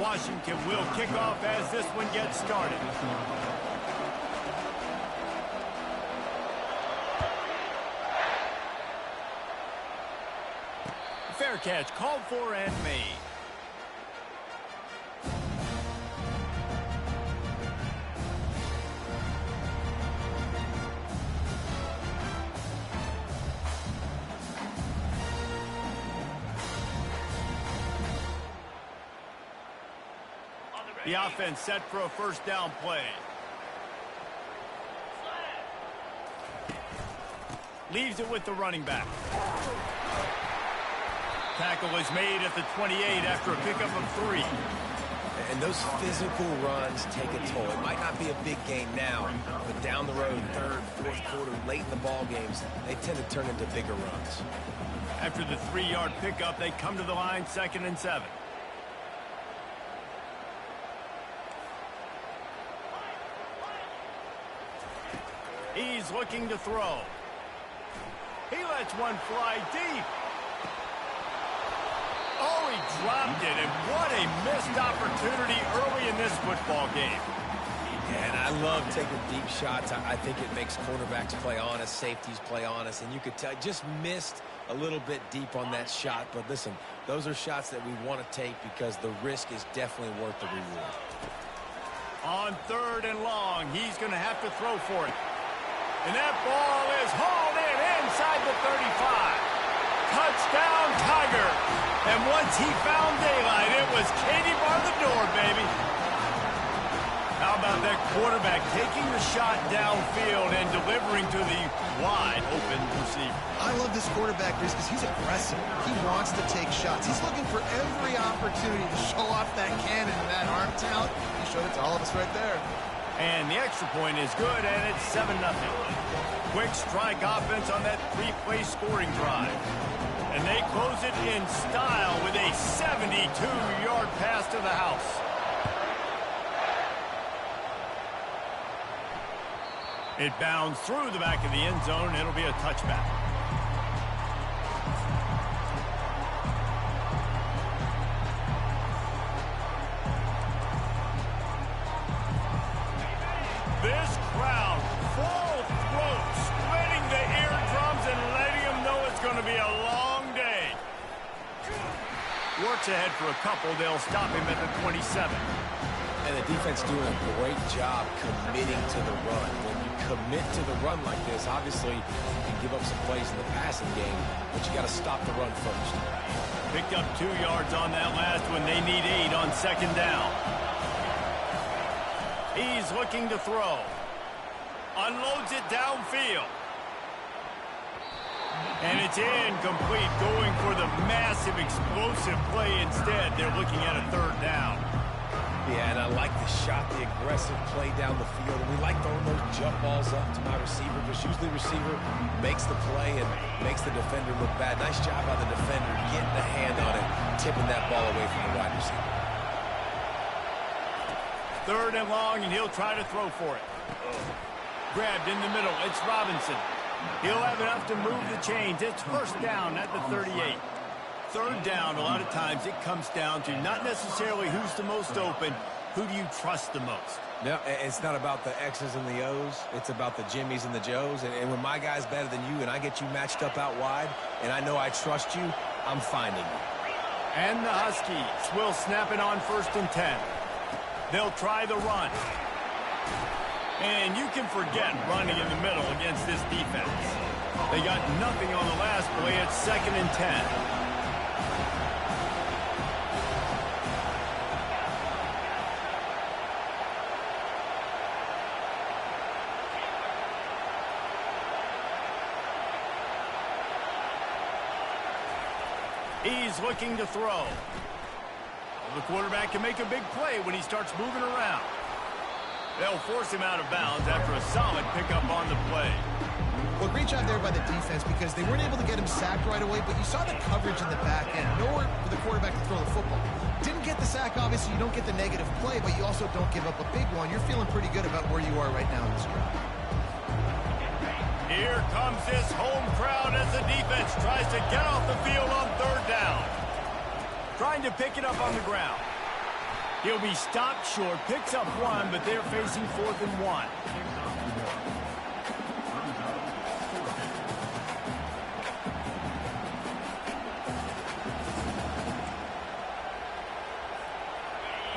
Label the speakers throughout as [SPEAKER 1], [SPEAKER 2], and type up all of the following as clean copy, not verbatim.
[SPEAKER 1] Washington will kick off as this one gets started. Fair catch called for and made. The offense set for a first down play. Leaves it with the running back. Tackle is made at the 28 after a pickup of 3.
[SPEAKER 2] And those physical runs take a toll. It might not be a big gain now, but down the road, third, fourth quarter, late in the ball games, they tend to turn into bigger runs.
[SPEAKER 1] After the 3-yard pickup, they come to the line, 2nd and 7. He's looking to throw. He lets one fly deep. Oh, he dropped it, and what a missed opportunity early in this football game.
[SPEAKER 2] Yeah, and I love taking deep shots. I think it makes cornerbacks play honest, safeties play honest, and you could tell just missed a little bit deep on that shot. But listen, those are shots that we want to take because the risk is definitely worth the reward.
[SPEAKER 1] On 3rd and long, he's going to have to throw for it. And that ball is hauled in inside the 35. Touchdown, Tiger. And once he found daylight, it was Katie bar the door, baby. How about that quarterback taking the shot downfield and delivering to the wide open receiver?
[SPEAKER 3] I love this quarterback because he's aggressive. He wants to take shots. He's looking for every opportunity to show off that cannon and that arm talent. He showed it to all of us right there.
[SPEAKER 1] And the extra point is good, and it's 7-0. Quick strike offense on that 3-play scoring drive. And they close it in style with a 72-yard pass to the house. It bounds through the back of the end zone. It'll be a touchback. This crowd, full throat, splitting the eardrums and letting them know it's going to be a long day. Works ahead for a couple. They'll stop him at the 27.
[SPEAKER 2] And the defense doing a great job committing to the run. When you commit to the run like this, obviously you can give up some plays in the passing game, but you got to stop the run first.
[SPEAKER 1] Picked up 2 yards on that last one. They need 8 on 2nd down. He's looking to throw. Unloads it downfield. And it's incomplete, going for the massive explosive play instead. They're looking at a 3rd down.
[SPEAKER 2] Yeah, and I like the shot, the aggressive play down the field. And we like throwing those jump balls up to my receiver, because usually the receiver makes the play and makes the defender look bad. Nice job by the defender getting the hand on it, tipping that ball away from the wide receiver.
[SPEAKER 1] 3rd and long, and he'll try to throw for it. Grabbed in the middle. It's Robinson. He'll have enough to move the chains. It's 1st down at the 38. 3rd down, a lot of times it comes down to not necessarily who's the most open, who do you trust the most?
[SPEAKER 2] No, it's not about the X's and the O's. It's about the Jimmies and the Joes. And when my guy's better than you and I get you matched up out wide and I know I trust you, I'm finding you.
[SPEAKER 1] And the Huskies will snap it on 1st and 10. They'll try the run. And you can forget running in the middle against this defense. They got nothing on the last play. It's 2nd and 10. He's looking to throw. The quarterback can make a big play when he starts moving around. They'll force him out of bounds after a solid pickup on the play.
[SPEAKER 3] Well, great job there by the defense, because they weren't able to get him sacked right away, but you saw the coverage in the back end. Nowhere for the quarterback to throw the football. Didn't get the sack, obviously. You don't get the negative play, but you also don't give up a big one. You're feeling pretty good about where you are right now in this drive.
[SPEAKER 1] Here comes this home crowd as the defense tries to get off the field on 3rd down. Trying to pick it up on the ground. He'll be stopped short, picks up one, but they're facing 4th and 1.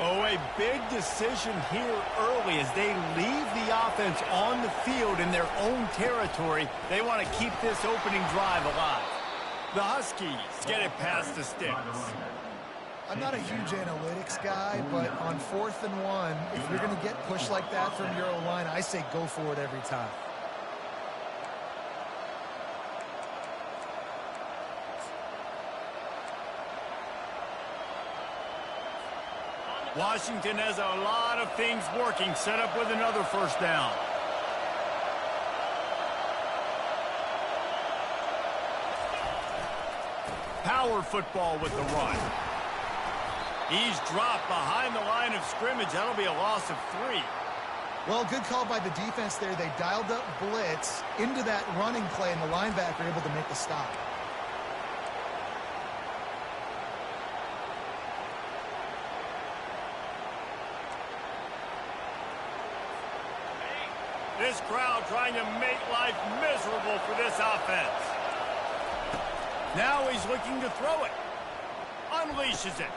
[SPEAKER 1] Oh, a big decision here early as they leave the offense on the field in their own territory. They want to keep this opening drive alive. The Huskies get it past the sticks.
[SPEAKER 3] I'm not a huge analytics guy, but on 4th and 1, if you're going to get pushed like that from your O-line, I say go for it every time.
[SPEAKER 1] Washington has a lot of things working, set up with another first down. Power football with the run. He's dropped behind the line of scrimmage. That'll be a loss of 3.
[SPEAKER 3] Well, good call by the defense there. They dialed up blitz into that running play, and the linebacker able to make the stop.
[SPEAKER 1] This crowd trying to make life miserable for this offense. Now he's looking to throw it. Unleashes it.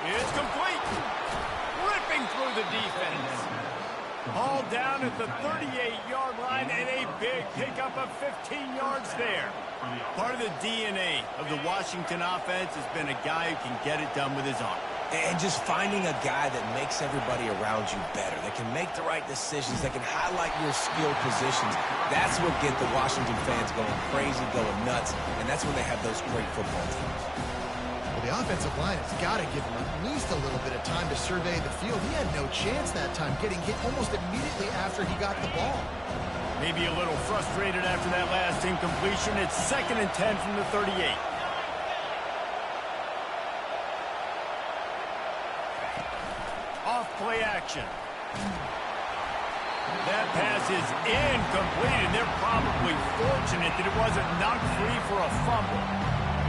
[SPEAKER 1] It's complete. Ripping through the defense. All down at the 38-yard line, and a big pickup of 15 yards there. Part of the DNA of the Washington offense has been a guy who can get it done with his arm.
[SPEAKER 2] And just finding a guy that makes everybody around you better, that can make the right decisions, that can highlight your skill positions. That's what get the Washington fans going crazy, going nuts, and that's when they have those great football teams.
[SPEAKER 3] Well, the offensive line has got to give him at least a little bit of time to survey the field. He had no chance that time, getting hit almost immediately after he got the ball.
[SPEAKER 1] Maybe a little frustrated after that last incompletion. It's 2nd and 10 from the 38. Off play action. That pass is incomplete, and they're probably fortunate that it wasn't knocked free for a fumble.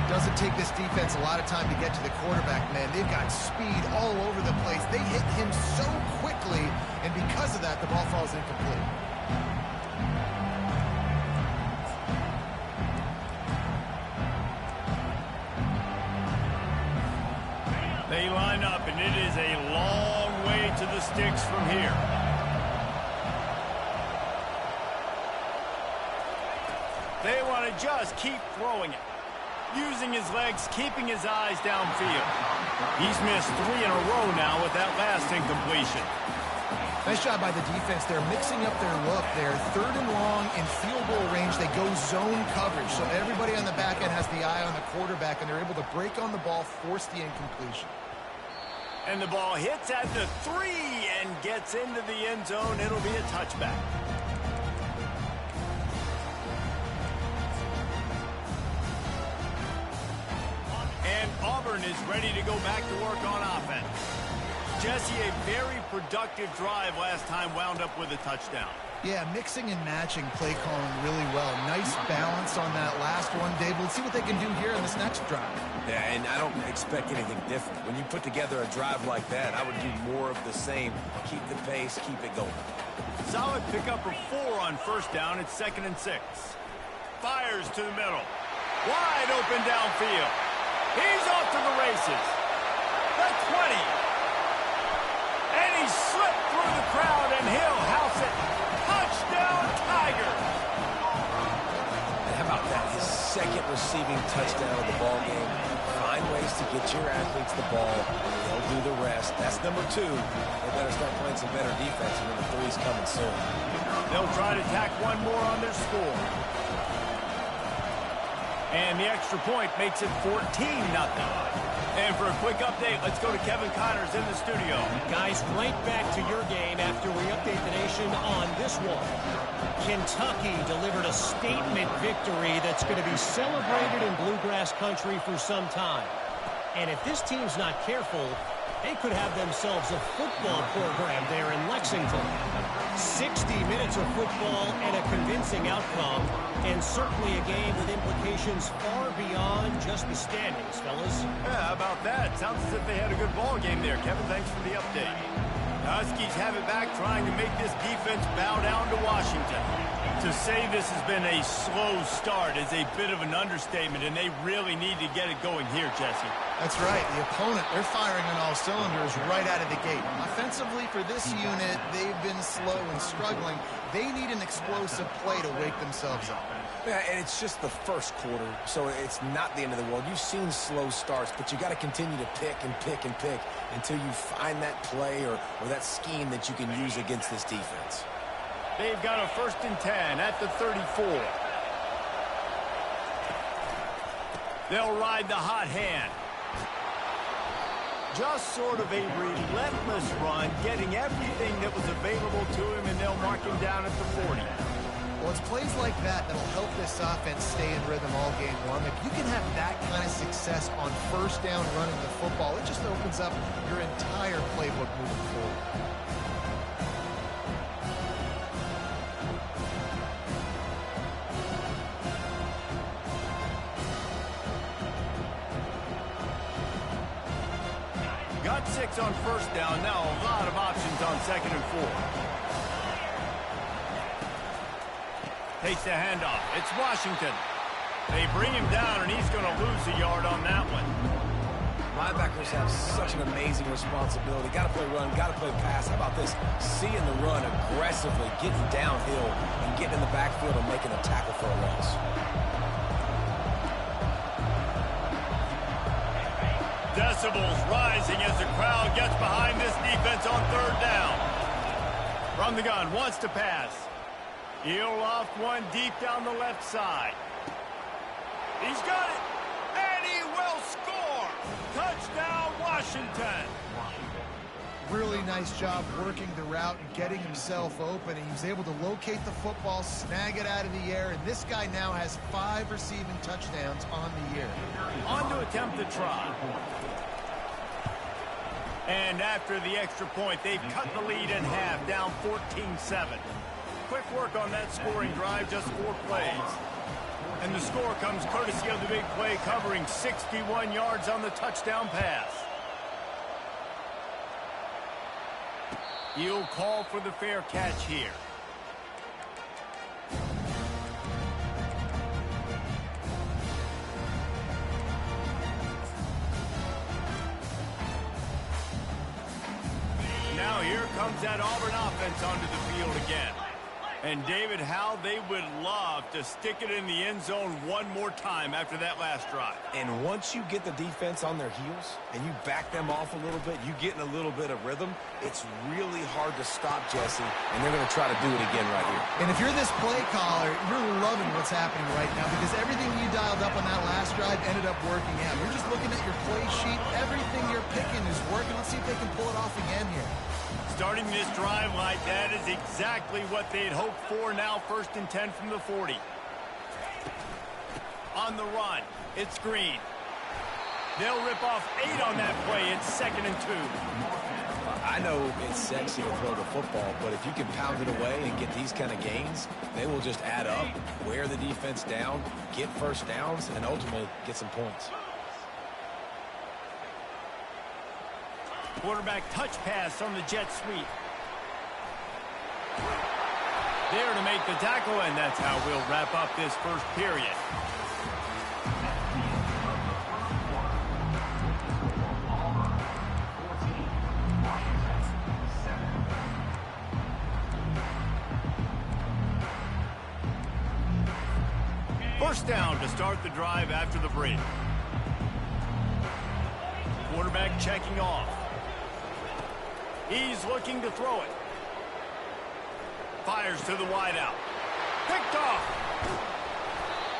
[SPEAKER 3] Doesn't take this defense a lot of time to get to the quarterback, man. They've got speed all over the place. They hit him so quickly, and because of that, the ball falls incomplete.
[SPEAKER 1] They line up, and it is a long way to the sticks from here. They want to just keep throwing it. Using his legs, keeping his eyes downfield. He's missed 3 in a row now with that last incompletion.
[SPEAKER 3] Nice job by the defense. They're mixing up their look there. 3rd and long in field goal range. They go zone coverage. So everybody on the back end has the eye on the quarterback, and they're able to break on the ball, force the incompletion.
[SPEAKER 1] And the ball hits at the 3 and gets into the end zone. It'll be a touchback. And Auburn is ready to go back to work on offense. Jesse, a very productive drive last time, wound up with a touchdown.
[SPEAKER 3] Yeah, mixing and matching play calling really well. Nice balance on that last one, Dave. Let's see what they can do here in this next drive.
[SPEAKER 2] Yeah, and I don't expect anything different. When you put together a drive like that, I would do more of the same. Keep the pace, keep it going.
[SPEAKER 1] Solid pickup of 4 on first down. It's 2nd and 6. Fires to the middle. Wide open downfield. He's off to the races. The 20. And he slipped through the crowd, and he'll house it. Touchdown, Tigers.
[SPEAKER 2] And how about that? His 2nd receiving touchdown of the ball game. Find ways to get your athletes the ball. They'll do the rest. That's number 2. They better start playing some better defense, and number 3's coming soon.
[SPEAKER 1] They'll try to tack one more on their score. And the extra point makes it 14-0. And for a quick update, let's go to Kevin Connors in the studio.
[SPEAKER 4] Guys, right back to your game after we update the nation on this one. Kentucky delivered a statement victory that's going to be celebrated in Bluegrass country for some time. And if this team's not careful, They could have themselves a football program there in Lexington. 60 minutes of football and a convincing outcome, and certainly a game with implications far beyond just the standings, fellas.
[SPEAKER 1] Yeah, how about that? Sounds as if they had a good ball game there. Kevin, thanks for the update. The Huskies have it back, trying to make this defense bow down to Washington. To say this has been a slow start is a bit of an understatement, and they really need to get it going here, Jesse.
[SPEAKER 3] That's right. The opponent, they're firing on all cylinders right out of the gate. Offensively, for this unit, they've been slow and struggling. They need an explosive play to wake themselves up.
[SPEAKER 2] Yeah, and it's just the first quarter, so it's not the end of the world. You've seen slow starts, but you got to continue to pick and pick and pick until you find that play or that scheme that you can use against this defense.
[SPEAKER 1] They've got a 1st and 10 at the 34. They'll ride the hot hand. Just sort of a relentless run, getting everything that was available to him, and they'll mark him down at the 40.
[SPEAKER 3] Well, it's plays like that that'll help this offense stay in rhythm all game long. If you can have that kind of success on 1st down running the football, it just opens up your entire playbook moving forward.
[SPEAKER 1] Got 6 on 1st down. Now a lot of options on 2nd and 4. Takes the handoff. It's Washington. They bring him down, and he's going to lose a yard on that one.
[SPEAKER 2] Linebackers have such an amazing responsibility. Got to play run, got to play pass. How about this? Seeing the run aggressively, getting downhill, and getting in the backfield and making a tackle for a loss.
[SPEAKER 1] Decibels rising as the crowd gets behind this defense on 3rd down. From the gun, wants to pass. He'll loft one deep down the left side. He's got it, and he will score. Touchdown, Washington.
[SPEAKER 3] Really nice job working the route and getting himself open. He was able to locate the football, snag it out of the air, and this guy now has 5 receiving touchdowns on the year.
[SPEAKER 1] On to attempt the try. And after the extra point, they've cut the lead in half, down 14-7. Quick work on that scoring drive, just 4 plays. And the score comes courtesy of the big play, covering 61 yards on the touchdown pass. He'll call for the fair catch here. Now here comes that Auburn offense onto the field again. And David, how they would love to stick it in the end zone one more time after that last drive.
[SPEAKER 2] And once you get the defense on their heels and you back them off a little bit, you get in a little bit of rhythm, it's really hard to stop, Jesse, and they're going to try to do it again right here.
[SPEAKER 3] And if you're this play caller, you're loving what's happening right now because everything you dialed up on that last drive ended up working out. You're just looking at your play sheet. Everything you're picking is working. Let's see if they can pull it off again here.
[SPEAKER 1] Starting this drive like that is exactly what they'd hoped for. Now 1st and 10 from the 40. On the run, it's Green. They'll rip off 8 on that play. It's 2nd and 2.
[SPEAKER 2] I know it's sexy to throw the football, but if you can pound it away and get these kind of gains, they will just add up, wear the defense down, get 1st downs, and ultimately get some points.
[SPEAKER 1] Quarterback touch pass on the jet sweep. There to make the tackle, and that's how we'll wrap up this 1st period. First down to start the drive after the break. Quarterback checking off. He's looking to throw it. Fires to the wideout. Picked off.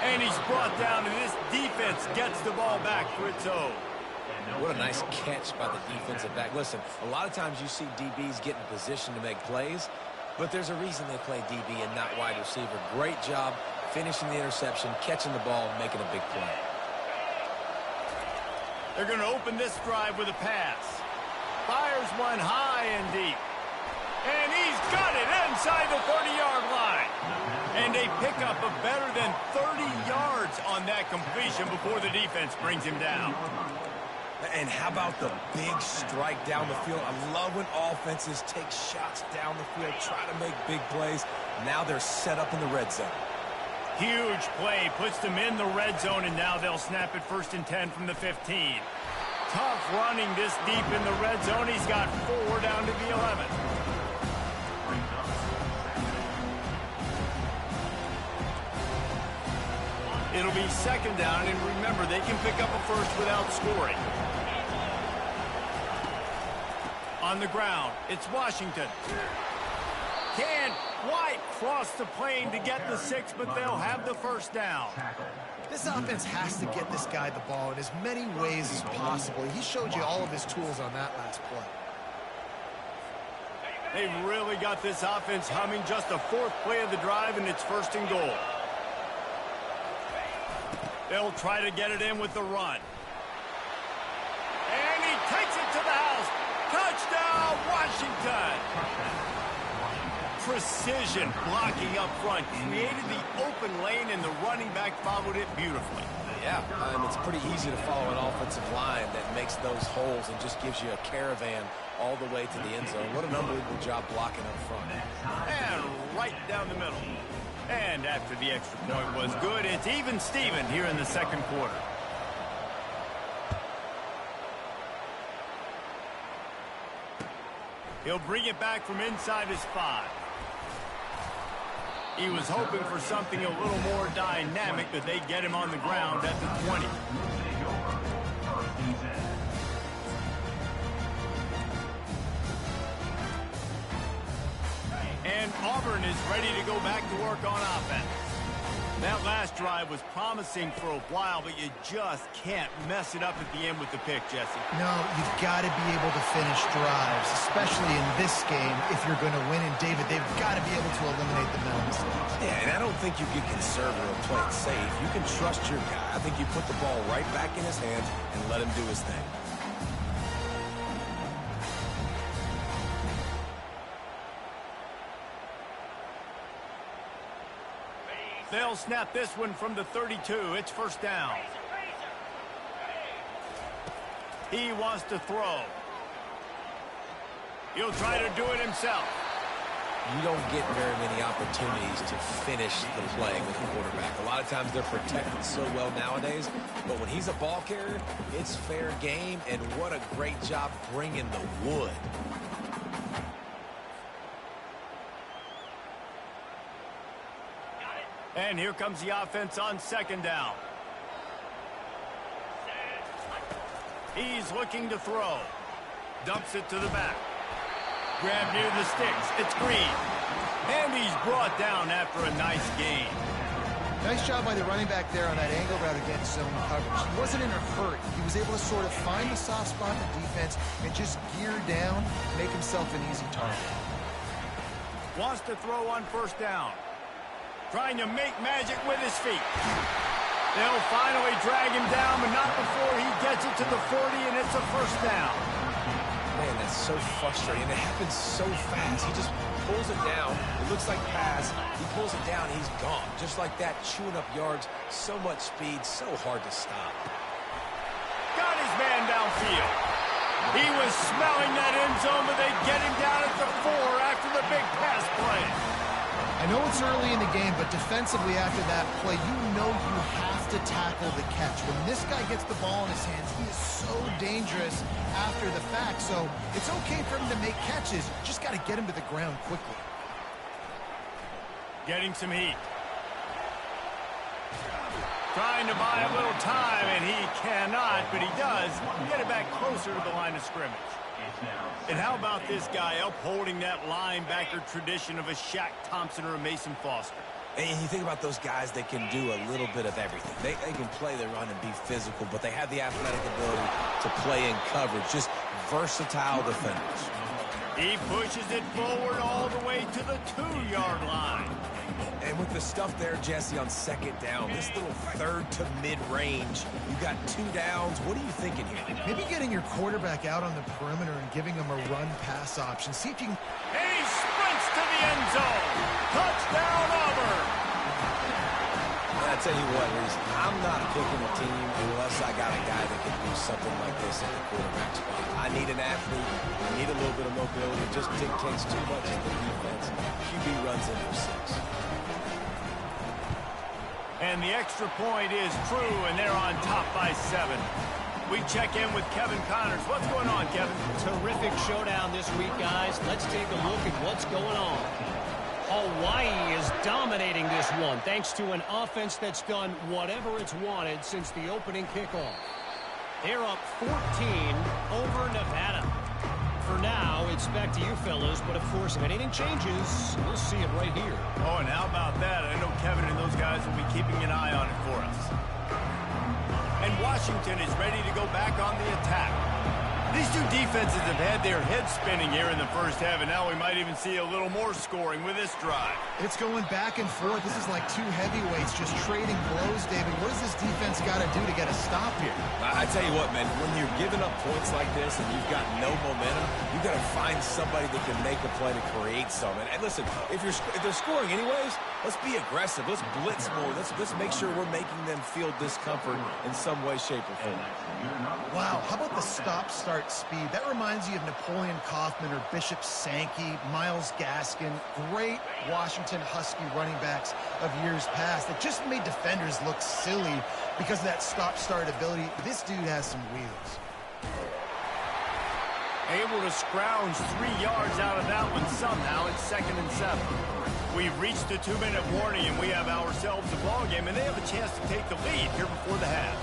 [SPEAKER 1] And he's brought down, and this defense gets the ball back for its own.
[SPEAKER 2] What a nice catch by the defensive back. Listen, a lot of times you see DBs get in position to make plays, but there's a reason they play DB and not wide receiver. Great job finishing the interception, catching the ball, making a big play.
[SPEAKER 1] They're going to open this drive with a pass. Fires one high and deep. And he's got it inside the 30-yard line. And they pick up a better than 30 yards on that completion before the defense brings him down.
[SPEAKER 2] And how about the big strike down the field? I love when offenses take shots down the field, try to make big plays. Now they're set up in the red zone.
[SPEAKER 1] Huge play, puts them in the red zone, and now they'll snap it 1st and 10 from the 15. Tough running this deep in the red zone. He's got 4 down to the 11. It'll be 2nd down, and remember, they can pick up a first without scoring. On the ground, it's Washington. Can't quite cross the plane to get the 6, but they'll have the 1st down.
[SPEAKER 3] This offense has to get this guy the ball in as many ways as possible. He showed you all of his tools on that last play.
[SPEAKER 1] They've really got this offense humming. Just the 4th play of the drive, and it's 1st and goal. They'll try to get it in with the run. And he takes it to the house. Touchdown, Washington. Precision blocking up front. Created the open lane, and the running back followed it beautifully.
[SPEAKER 2] Yeah, it's pretty easy to follow an offensive line that makes those holes and just gives you a caravan all the way to the end zone. What an unbelievable job blocking up front.
[SPEAKER 1] And right down the middle. And after the extra point was good, it's even Steven here in the 2nd quarter. He'll bring it back from inside his 5. He was hoping for something a little more dynamic, but they get him on the ground at the 20. And Auburn is ready to go back to work on offense. That last drive was promising for a while, but you just can't mess it up at the end with the pick, Jesse.
[SPEAKER 3] No, you've got to be able to finish drives, especially in this game if you're going to win. And, David, they've got to be able to eliminate the mental mistakes.
[SPEAKER 2] Yeah, and I don't think you get conservative or play it safe. You can trust your guy. I think you put the ball right back in his hands and let him do his thing.
[SPEAKER 1] They'll snap this one from the 32. It's 1st down. He wants to throw. He'll try to do it himself.
[SPEAKER 2] You don't get very many opportunities to finish the play with the quarterback. A lot of times they're protected so well nowadays, but when he's a ball carrier, it's fair game, and what a great job bringing the wood.
[SPEAKER 1] And here comes the offense on 2nd down. He's looking to throw. Dumps it to the back. Grab near the sticks. It's Green. And he's brought down after a nice gain.
[SPEAKER 3] Nice job by the running back there on that angle route against zone coverage. He wasn't in a hurry. He was able to sort of find the soft spot in the defense and just gear down, make himself an easy target.
[SPEAKER 1] Wants to throw on 1st down. Trying to make magic with his feet. They'll finally drag him down, but not before he gets it to the 40, and it's a 1st down.
[SPEAKER 2] Man, that's so frustrating. It happens so fast. He just pulls it down. It looks like pass. He pulls it down, he's gone. Just like that, chewing up yards. So much speed, so hard to stop.
[SPEAKER 1] Got his man downfield. He was smelling that end zone, but they get him down at the 4 after the big pass play.
[SPEAKER 3] I know it's early in the game, but defensively after that play, you know you have to tackle the catch. When this guy gets the ball in his hands, he is so dangerous after the fact. So it's okay for him to make catches. Just got to get him to the ground quickly.
[SPEAKER 1] Getting some heat. Trying to buy a little time, and he cannot, but he does get it back closer to the line of scrimmage. And how about this guy upholding that linebacker tradition of a Shaq Thompson or a Mason Foster?
[SPEAKER 2] And you think about those guys that can do a little bit of everything. They can play the run and be physical, but they have the athletic ability to play in coverage. Just versatile defenders.
[SPEAKER 1] He pushes it forward all the way to the 2-yard line.
[SPEAKER 2] And with the stuff there, Jesse, on second down, this little third to mid-range, you got 2 downs. What are you thinking here?
[SPEAKER 3] Maybe getting your quarterback out on the perimeter and giving him a run-pass option. See if you can...
[SPEAKER 1] And he sprints to the end zone. Touchdown, Auburn.
[SPEAKER 2] I tell you what, Reese, I'm not picking a team unless I got a guy that can do something like this at the quarterback spot. I need an athlete. I need a little bit of mobility. It just dictates too much of the defense. QB runs in for 6.
[SPEAKER 1] And the extra point is true, and they're on top by 7. We check in with Kevin Connors. What's going on, Kevin?
[SPEAKER 4] Terrific showdown this week, guys. Let's take a look at what's going on. Hawaii is dominating this one thanks to an offense that's done whatever it's wanted since the opening kickoff. They're up 14 over Nevada. For now, it's back to you fellas, but of course, if anything changes, we'll see it right here.
[SPEAKER 1] Oh, and how about that? I know Kevin and those guys will be keeping an eye on it for us. And Washington is ready to go back on the attack. These two defenses have had their heads spinning here in the first half, and now we might even see a little more scoring with this drive.
[SPEAKER 3] It's going back and forth. This is like two heavyweights just trading blows, David. What does this defense got to do to get a stop here?
[SPEAKER 2] I tell you what, man, when you're giving up points like this and you've got no momentum, you've got to find somebody that can make a play to create something. And listen, if they're scoring anyways, let's be aggressive. Let's blitz more. Let's make sure we're making them feel discomfort in some way, shape, or form.
[SPEAKER 3] Wow, how about the stop-start speed? That reminds you of Napoleon Kaufman or Bishop Sankey, Myles Gaskin, great Washington Husky running backs of years past that just made defenders look silly because of that stop-start ability. This dude has some wheels.
[SPEAKER 1] Able to scrounge 3 yards out of that one somehow. It's 2nd and 7. We've reached the 2-minute warning, and we have ourselves a ball game, and they have a chance to take the lead here before the half.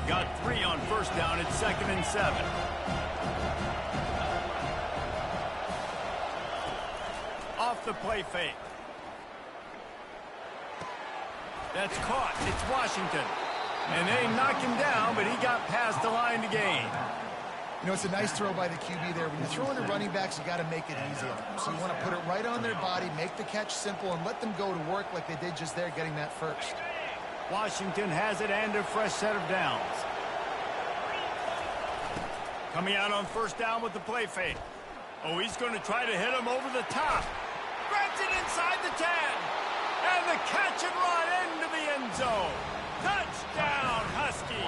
[SPEAKER 1] Got 3 on first down. It's 2nd and 7. Off the play fake. That's caught. It's Washington. And they knock him down, but he got past the line to gain.
[SPEAKER 3] You know, it's a nice throw by the QB there. When you're throwing to running backs, you got to make it easy on them. So you want to put it right on their body, make the catch simple, and let them go to work like they did just there, getting that first.
[SPEAKER 1] Washington has it and a fresh set of downs. Coming out on first down with the play fake. Oh, he's going to try to hit him over the top. Grabs it inside the 10. And the catch and run into the end zone. Touchdown, Huskies.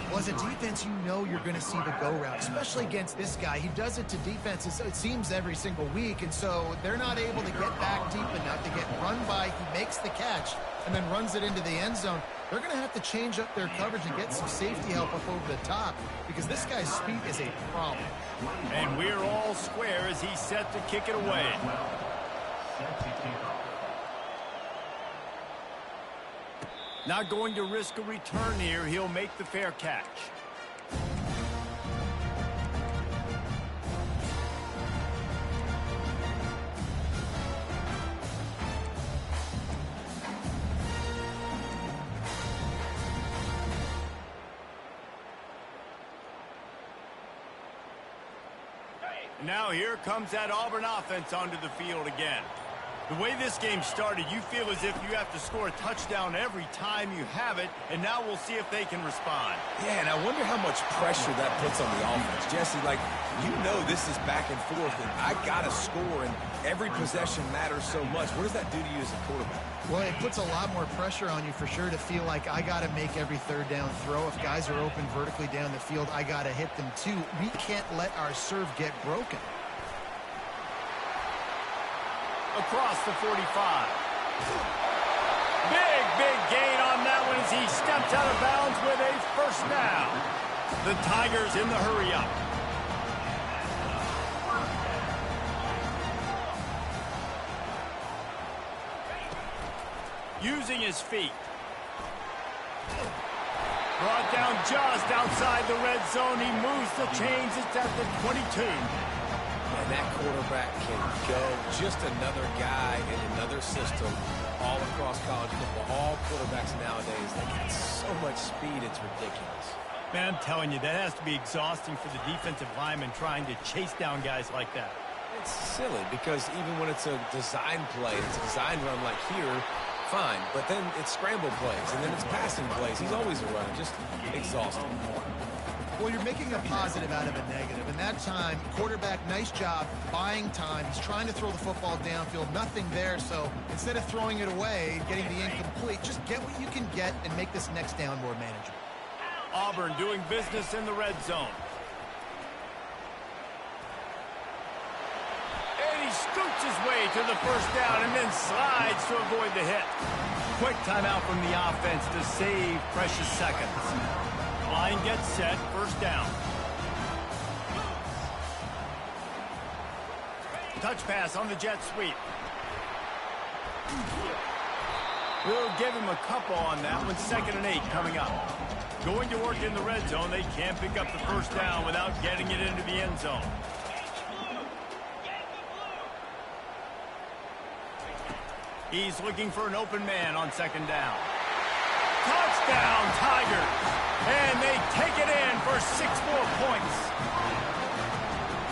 [SPEAKER 3] Well, as a defense, you know you're going to see the go route, especially against this guy. He does it to defenses, it seems, every single week, and so they're not able to get back deep enough to get run by. He makes the catch and then runs it into the end zone. They're going to have to change up their coverage and get some safety help up over the top because this guy's speed is a problem.
[SPEAKER 1] And we're all square as he's set to kick it away. Not going to risk a return here. He'll make the fair catch. Now here comes that Auburn offense onto the field again. The way this game started, you feel as if you have to score a touchdown every time you have it, and now we'll see if they can respond.
[SPEAKER 2] Yeah, and I wonder how much pressure that puts on the offense. Jesse, like, you know this is back and forth, and I got to score, and every possession matters so much. What does that do to you as a quarterback?
[SPEAKER 3] Well, it puts a lot more pressure on you for sure to feel like I got to make every third down throw. If guys are open vertically down the field, I got to hit them too. We can't let our serve get broken.
[SPEAKER 1] Across the 45. Big gain on that one as he steps out of bounds with a first down. The Tigers in the hurry up. Using his feet. Brought down just outside the red zone. He moves the chains. It's at the 22.
[SPEAKER 2] And that quarterback can go. Just another guy in another system all across college football. All quarterbacks nowadays, they got so much speed, it's ridiculous.
[SPEAKER 1] Man, I'm telling you, that has to be exhausting for the defensive lineman trying to chase down guys like that.
[SPEAKER 2] It's silly because even when it's a design play, it's a design run like here, fine. But then it's scramble plays, and then it's passing plays. He's always a runner, just exhausting.
[SPEAKER 3] Well, you're making a positive out of a negative. And that time, quarterback, nice job, buying time. He's trying to throw the football downfield. Nothing there, so instead of throwing it away, getting the incomplete, just get what you can get and make this next down more manageable.
[SPEAKER 1] Auburn doing business in the red zone. And he scoots his way to the first down and then slides to avoid the hit. Quick timeout from the offense to save precious seconds. Line gets set, first down. Touch pass on the jet sweep. We'll give him a couple on that one. 2nd and 8 coming up. Going to work in the red zone. They can't pick up the first down without getting it into the end zone. He's looking for an open man on 2nd down. Touchdown, Tigers! And they take it in for 6 more points.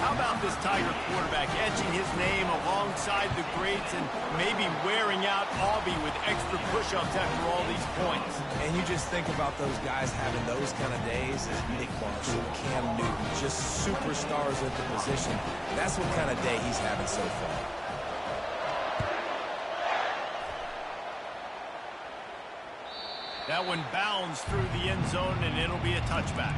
[SPEAKER 1] How about this Tiger quarterback etching his name alongside the greats and maybe wearing out Aubie with extra push-ups after all these points?
[SPEAKER 2] And you just think about those guys having those kind of days as Nick Marshall, Cam Newton, just superstars at the position. That's what kind of day he's having so far.
[SPEAKER 1] That one bounds through the end zone, and it'll be a touchback.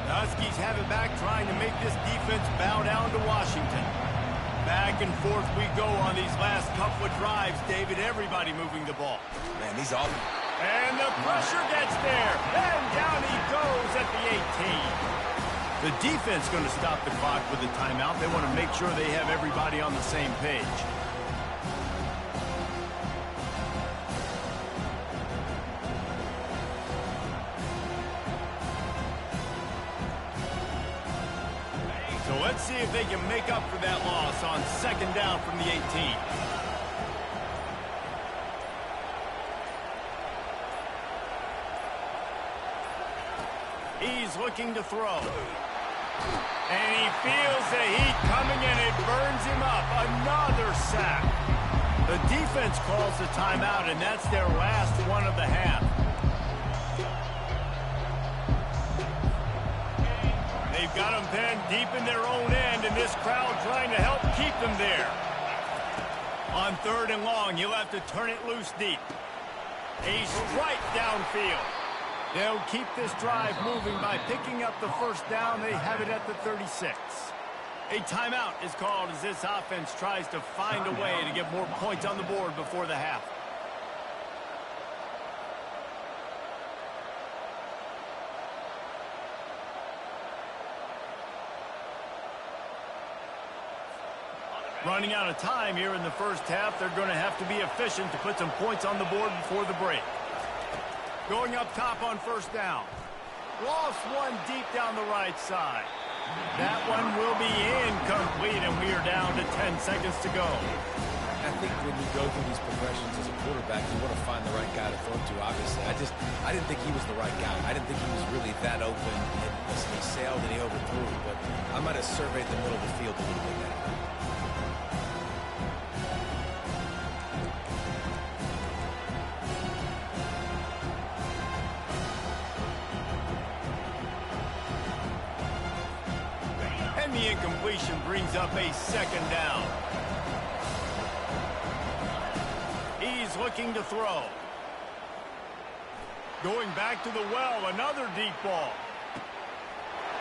[SPEAKER 1] The Huskies have it back, trying to make this defense bow down to Washington. Back and forth we go on these last couple of drives, David. Everybody moving the ball.
[SPEAKER 2] Man, these all...
[SPEAKER 1] And the pressure gets there. And down he goes at the 18. The defense going to stop the clock with a timeout. They want to make sure they have everybody on the same page. So let's see if they can make up for that loss on 2nd down from the 18. He's looking to throw. And he feels the heat coming and it burns him up. Another sack. The defense calls the timeout, and that's their last one of the half. They've got them pinned deep in their own end, and this crowd trying to help keep them there. On 3rd and long, he'll have to turn it loose deep. A strike downfield. They'll keep this drive moving by picking up the first down. They have it at the 36. A timeout is called as this offense tries to find a way to get more points on the board before the half. Running out of time here in the first half. They're going to have to be efficient to put some points on the board before the break. Going up top on 1st down. Lost one deep down the right side. That one will be incomplete, and we are down to 10 seconds to go.
[SPEAKER 2] I think when you go through these progressions as a quarterback, you want to find the right guy to throw to, obviously. I didn't think he was the right guy. I didn't think he was really that open. And he sailed and he overthrew, but I might have surveyed the middle of the field a little bit better.
[SPEAKER 1] The incompletion brings up a 2nd down. He's looking to throw. Going back to the well, another deep ball.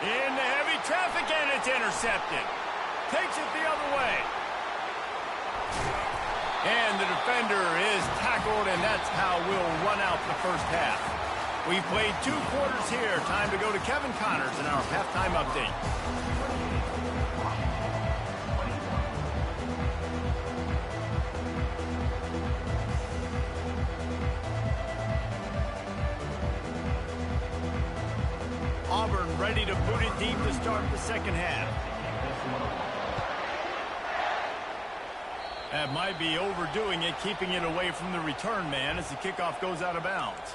[SPEAKER 1] Into heavy traffic, and it's intercepted. Takes it the other way. And the defender is tackled, and that's how we'll run out the first half. We've played 2 quarters here. Time to go to Kevin Connors in our halftime update. ready to boot it deep to start the second half. That might be overdoing it, keeping it away from the return man as the kickoff goes out of bounds.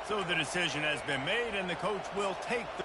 [SPEAKER 1] So the decision has been made, and the coach will take the...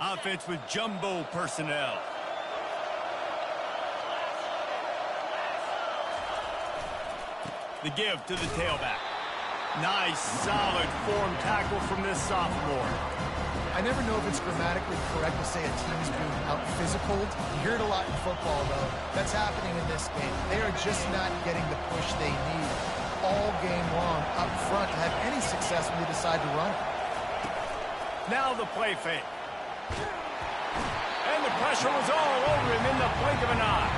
[SPEAKER 1] Offense with jumbo personnel. The give to the tailback. Nice, solid form tackle from this sophomore.
[SPEAKER 3] I never know if it's grammatically correct to say a team's being out-physicaled. You hear it a lot in football, though. That's happening in this game. They are just not getting the push they need all game long up front to have any success when they decide to run it.
[SPEAKER 1] Now the play fake. And the pressure was all over him in the blink of an eye.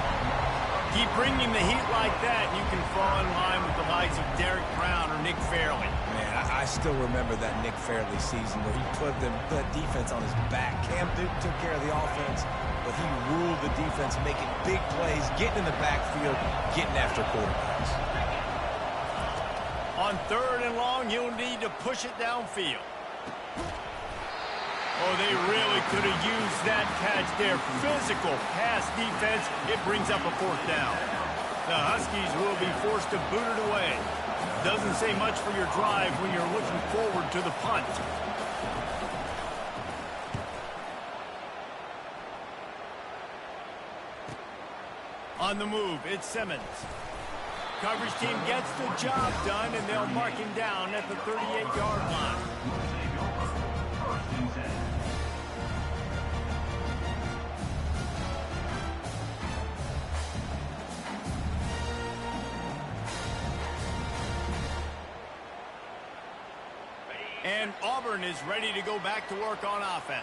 [SPEAKER 1] Keep bringing the heat like that, and you can fall in line with the likes of Derek Brown or Nick Fairley.
[SPEAKER 2] Man, I still remember that Nick Fairley season where he put the defense on his back. Cam Newton took care of the offense, but he ruled the defense, making big plays, getting in the backfield, getting after quarterbacks.
[SPEAKER 1] On 3rd and long, you'll need to push it downfield. Oh, they really could have used that catch there. Physical pass defense. It brings up a 4th down. The Huskies will be forced to boot it away. Doesn't say much for your drive when you're looking forward to the punt. On the move, it's Simmons. Coverage team gets the job done, and they'll mark him down at the 38-yard line. And Auburn is ready to go back to work on offense.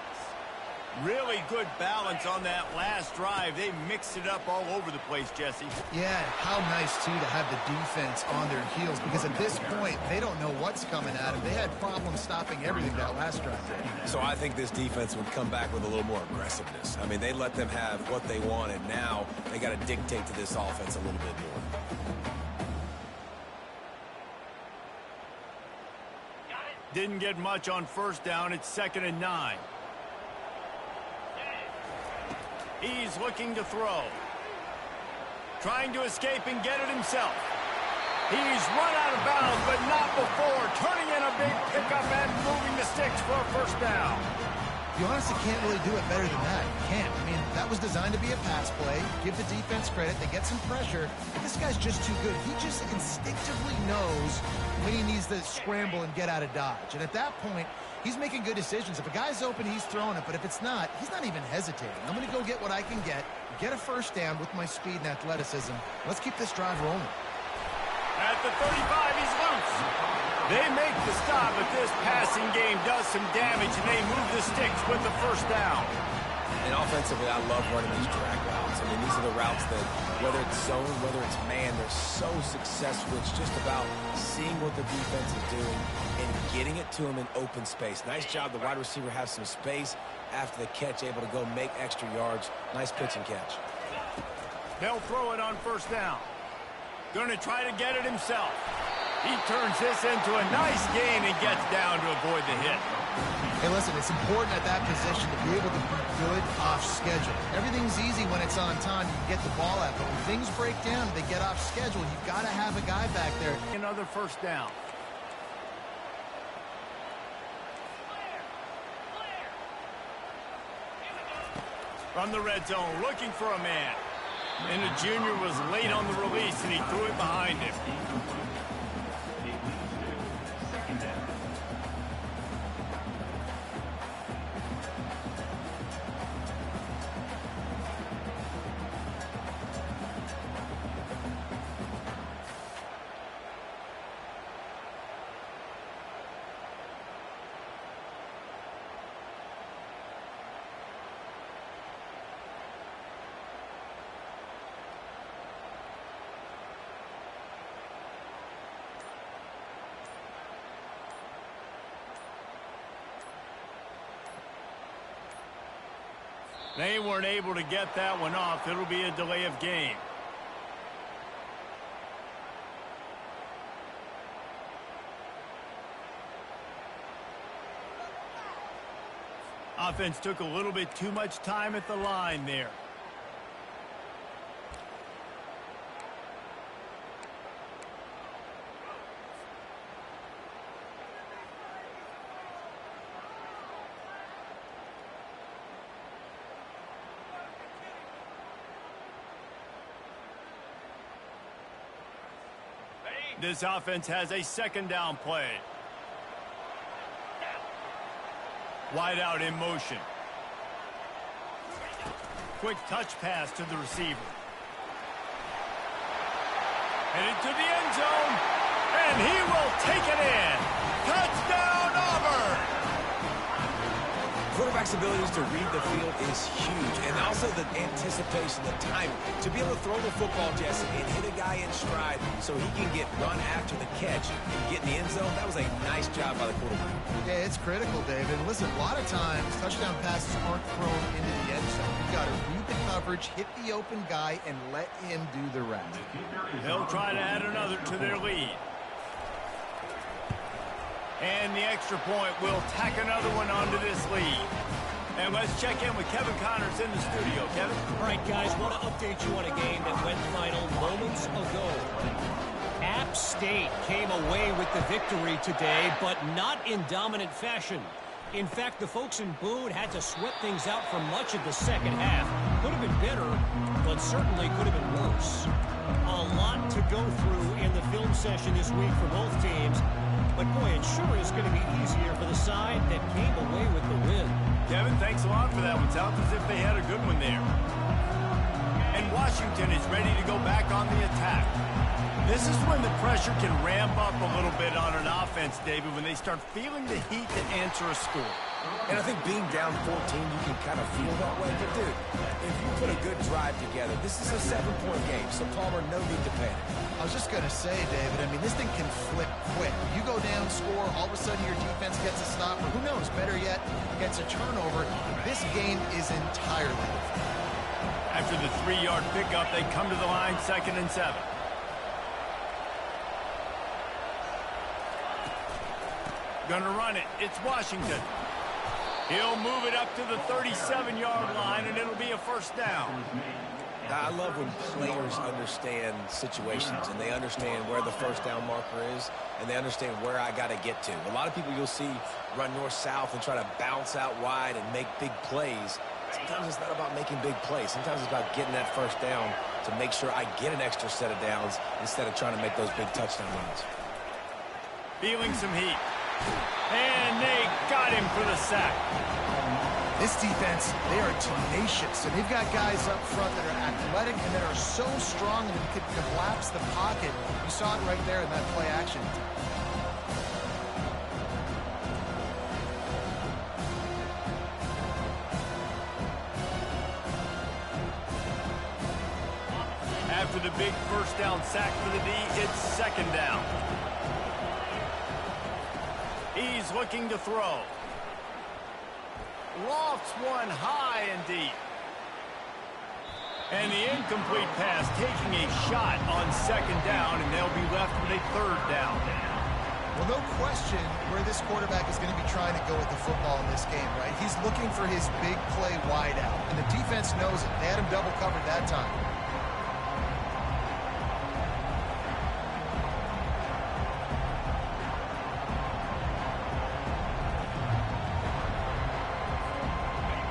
[SPEAKER 1] Really good balance on that last drive. They mixed it up all over the place, Jesse.
[SPEAKER 3] Yeah, how nice, too, to have the defense on their heels, because at this point, they don't know what's coming at them. They had problems stopping everything that last drive.
[SPEAKER 2] So I think this defense would come back with a little more aggressiveness. I mean, they let them have what they want, and now they got to dictate to this offense a little bit more.
[SPEAKER 1] Didn't get much on 1st down. It's 2nd and 9. He's looking to throw. Trying to escape and get it himself. He's run out of bounds, but not before. Turning in a big pickup and moving the sticks for a first down.
[SPEAKER 3] You honestly can't really do it better than that. You can't. I mean, that was designed to be a pass play. Give the defense credit. They get some pressure. This guy's just too good. He just instinctively knows when he needs to scramble and get out of dodge. And at that point, he's making good decisions. If a guy's open, he's throwing it. But if it's not, he's not even hesitating. I'm going to go get what I can get a first down with my speed and athleticism. Let's keep this drive rolling.
[SPEAKER 1] At the 35, he's loose. They make the stop, but this passing game does some damage, and they move the sticks with the first down.
[SPEAKER 2] And offensively, I love running these drag routes. I mean, these are the routes that, whether it's zone, whether it's man, they're so successful. It's just about seeing what the defense is doing and getting it to them in open space. Nice job. The wide receiver has some space after the catch, able to go make extra yards. Nice pitch and catch.
[SPEAKER 1] They'll throw it on first down. Going to try to get it himself. He turns this into a nice gain and gets down to avoid the hit.
[SPEAKER 3] Hey, listen, it's important at that position to be able to be good off schedule. Everything's easy when it's on time. You get the ball out. But when things break down, they get off schedule. You've got to have a guy back there.
[SPEAKER 1] Another first down. From the red zone, looking for a man. And the junior was late on the release, and he threw it behind him. They weren't able to get that one off. It'll be a delay of game. Offense took a little bit too much time at the line there. This offense has a second down play. Wide out in motion. Quick touch pass to the receiver. Headed to the end zone, and he will take it in. Touchdown, Auburn!
[SPEAKER 2] Quarterback's abilities to read the field is huge, and also the anticipation, the timing. To be able to throw the football, Jesse, and hit a guy in stride so he can get run after the catch and get in the end zone, that was a nice job by the quarterback.
[SPEAKER 3] Yeah, it's critical, David. And listen, a lot of times, touchdown passes aren't thrown into the end zone. You've got to read the coverage, hit the open guy, and let him do the rest.
[SPEAKER 1] They'll try to add another to their lead. And the extra point will tack another one onto this lead. And let's check in with Kevin Connors in the studio. Kevin?
[SPEAKER 4] All right, guys, want to update you on a game that went final moments ago. App State came away with the victory today, but not in dominant fashion. In fact, the folks in Boone had to sweat things out for much of the second half. Could have been better, but certainly could have been worse. A lot to go through in the film session this week for both teams. But, boy, it sure is going to be easier for the side that came away with the win.
[SPEAKER 1] Kevin, thanks a lot for that one. Sounds as if they had a good one there. And Washington is ready to go back on the attack. This is when the pressure can ramp up a little bit on an offense, David, when they start feeling the heat to answer a score.
[SPEAKER 2] And I think being down 14, you can kind of feel that way. But, dude, if you put a good drive together, this is a 7-point game, so Palmer, no need to panic.
[SPEAKER 3] I was just going to say, David, I mean, this thing can flip quick. You go down, score, all of a sudden your defense gets a stop, or who knows, better yet, gets a turnover. This game is entirely different.
[SPEAKER 1] After the 3-yard pickup, they come to the line, 2nd and 7. Gonna run it. It's Washington. He'll move it up to the 37-yard line, and it'll be a first down.
[SPEAKER 2] I love when players understand situations and they understand where the first down marker is and they understand where I got to get to. A lot of people you'll see run north-south and try to bounce out wide and make big plays. Sometimes it's not about making big plays. Sometimes it's about getting that first down to make sure I get an extra set of downs instead of trying to make those big touchdown runs.
[SPEAKER 1] Feeling some heat. And they got him for the sack.
[SPEAKER 3] This defense, they are tenacious, and they've got guys up front that are athletic and that are so strong that they can collapse the pocket. You saw it right there in that play action.
[SPEAKER 1] After the big first down sack for the D, it's second down. He's looking to throw. Lofts one high and deep. And the incomplete pass taking a shot on second down, and they'll be left with a third down.
[SPEAKER 3] Well, no question where this quarterback is going to be trying to go with the football in this game, right? He's looking for his big play wide out, and the defense knows it. They had him double covered that time.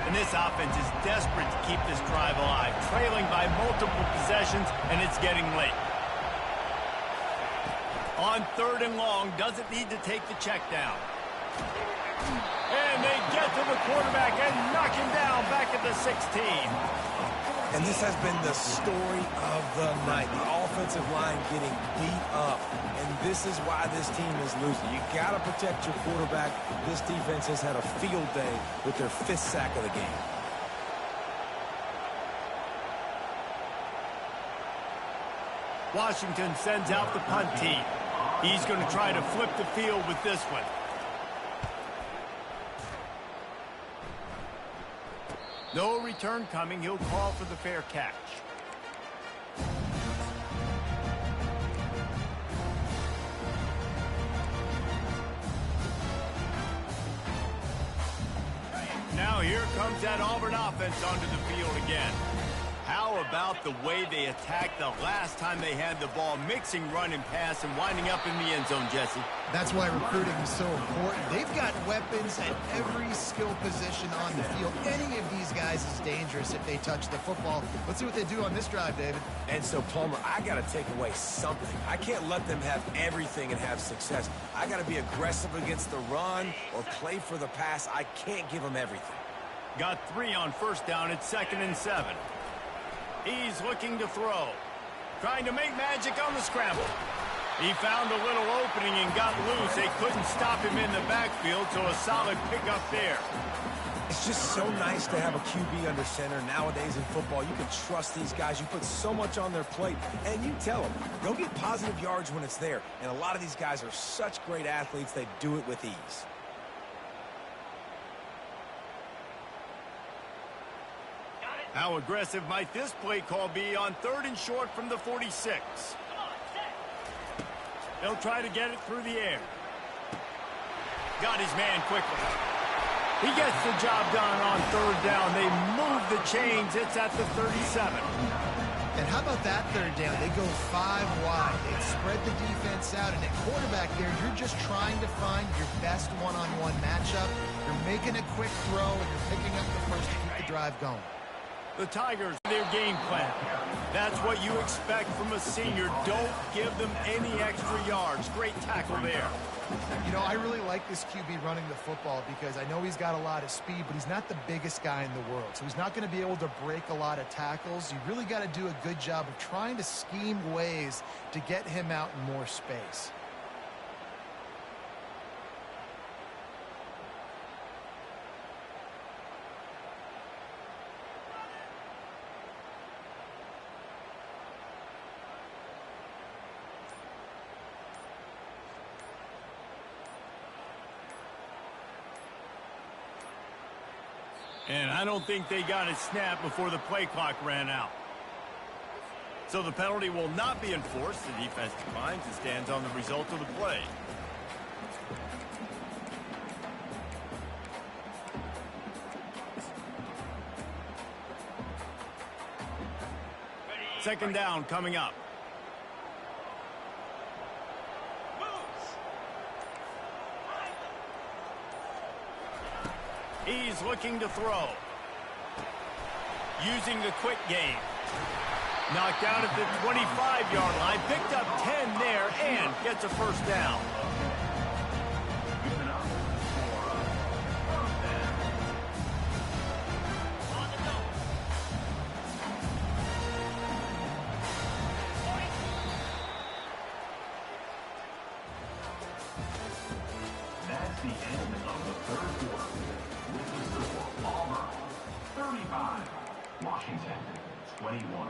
[SPEAKER 1] And this offense is desperate to keep this drive alive, trailing by multiple possessions, and it's getting late. On third and long, doesn't need to take the check down. And they get to the quarterback and knock him down back at the 16.
[SPEAKER 2] And this has been the story of the night. The offensive line getting beat up. And this is why this team is losing. You got to protect your quarterback. This defense has had a field day with their 5th sack of the game.
[SPEAKER 1] Washington sends out the punt team. He's going to try to flip the field with this one. No return coming. He'll call for the fair catch. Now here comes that Auburn offense onto the field again. How about the way they attacked the last time they had the ball, mixing run and pass and winding up in the end zone, Jesse?
[SPEAKER 3] That's why recruiting is so important. They've got weapons at every skill position on the field. Any of these guys is dangerous if they touch the football. Let's see what they do on this drive, David.
[SPEAKER 2] And so, Palmer, I got to take away something. I can't let them have everything and have success. I got to be aggressive against the run or play for the pass. I can't give them everything.
[SPEAKER 1] Got 3 on first down. It's 2nd and 7. He's looking to throw. Trying to make magic on the scramble. He found a little opening and got loose. They couldn't stop him in the backfield, so a solid pickup there.
[SPEAKER 2] It's just so nice to have a QB under center. Nowadays in football, you can trust these guys. You put so much on their plate, and you tell them, go get positive yards when it's there. And a lot of these guys are such great athletes, they do it with ease.
[SPEAKER 1] How aggressive might this play call be on 3rd and short from the 46? They'll try to get it through the air. Got his man quickly. He gets the job done on 3rd down. They move the chains. It's at the 37.
[SPEAKER 3] And how about that 3rd down? They go 5 wide. They spread the defense out. And at quarterback there, you're just trying to find your best one-on-one matchup. You're making a quick throw, and you're picking up the first to keep the drive going.
[SPEAKER 1] The Tigers, their game plan. That's what you expect from a senior. Don't give them any extra yards. Great tackle there.
[SPEAKER 3] You know, I really like this QB running the football because I know he's got a lot of speed, but he's not the biggest guy in the world. So he's not going to be able to break a lot of tackles. You really got to do a good job of trying to scheme ways to get him out in more space.
[SPEAKER 1] And I don't think they got a snap before the play clock ran out. So the penalty will not be enforced. The defense declines and stands on the result of the play. second down coming up. He's looking to throw. Using the quick game. Knocked out at the 25-yard line. Picked up 10 there and gets a first down.
[SPEAKER 5] That's the end of the third quarter. With the score, Auburn 35, Washington 21.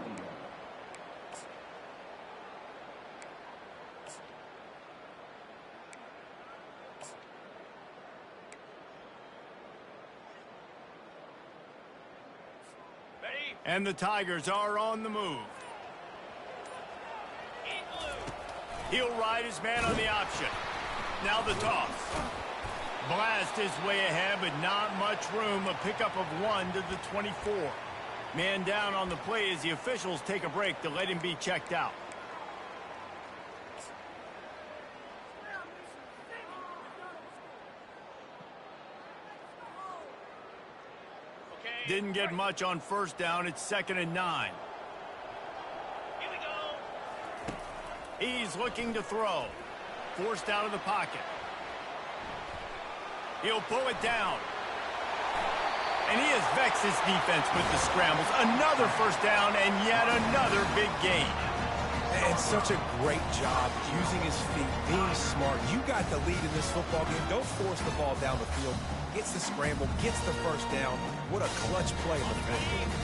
[SPEAKER 1] And the Tigers are on the move. He'll ride his man on the option. Now the toss. Blast his way ahead, but not much room. A pickup of 1 to the 24. Man down on the play as the officials take a break to let him be checked out. Didn't get much on first down. It's 2nd and 9.
[SPEAKER 6] Here we go.
[SPEAKER 1] He's looking to throw. Forced out of the pocket. He'll pull it down. And he has vexed his defense with the scrambles. Another first down and yet another big gain.
[SPEAKER 2] And such a great job using his feet, being smart. You got the lead in this football game. Don't force the ball down the field. Gets the scramble, gets the first down. What a clutch play in the fourth quarter.